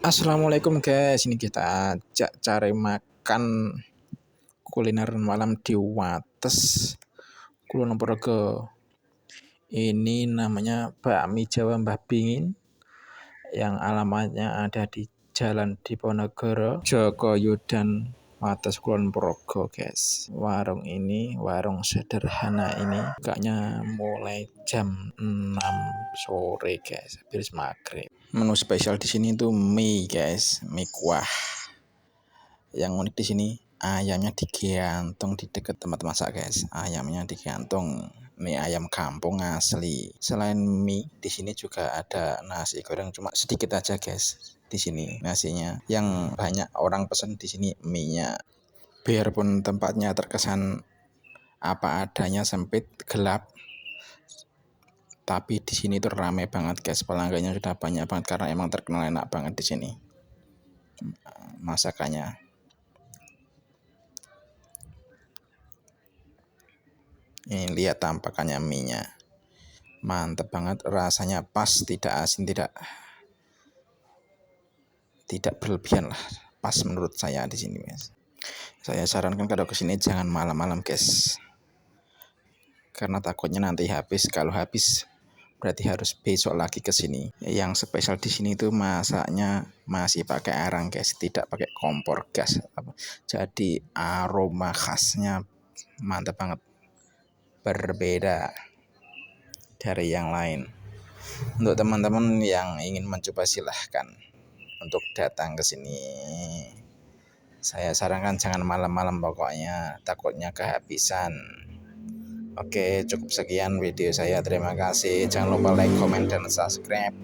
Assalamualaikum guys, ini kita ajak cari makan kuliner malam di Wates, Kulon Progo. Ini namanya bakmi Jawa Mbah Bingin yang alamatnya ada di Jalan Diponegoro, Jogoyudan, Wates, Kulon Progo guys. Warung ini, warung sederhana ini bukanya mulai jam 6 sore guys, habis maghrib. Menu spesial di sini tuh mie guys, mie kuah. Yang unik di sini ayamnya digantung di dekat tempat masak guys. Ayamnya digantung, mie ayam kampung asli. Selain mie di sini juga ada nasi goreng, cuma sedikit aja guys. Di sini nasinya, yang banyak orang pesen di sini mie-nya. Biarpun tempatnya terkesan apa adanya, sempit, gelap, tapi di sini tuh ramai banget guys. Pelanggannya sudah banyak banget karena emang terkenal enak banget di sini masakannya. Ini lihat tampakannya mie-nya. Mantep banget, rasanya pas, tidak asin, tidak berlebihan lah. Pas menurut saya di sini, guys. Saya sarankan kalau kesini jangan malam-malam, guys. Karena takutnya nanti habis. Kalau habis berarti harus besok lagi ke sini. Yang spesial di sini itu masaknya masih pakai arang guys, tidak pakai kompor gas. Jadi aroma khasnya mantap banget, berbeda dari yang lain. Untuk teman-teman yang ingin mencoba silahkan untuk datang ke sini. Saya sarankan jangan malam-malam pokoknya, takutnya kehabisan. Oke, cukup sekian video saya. Terima kasih. Jangan lupa like, comment, dan subscribe.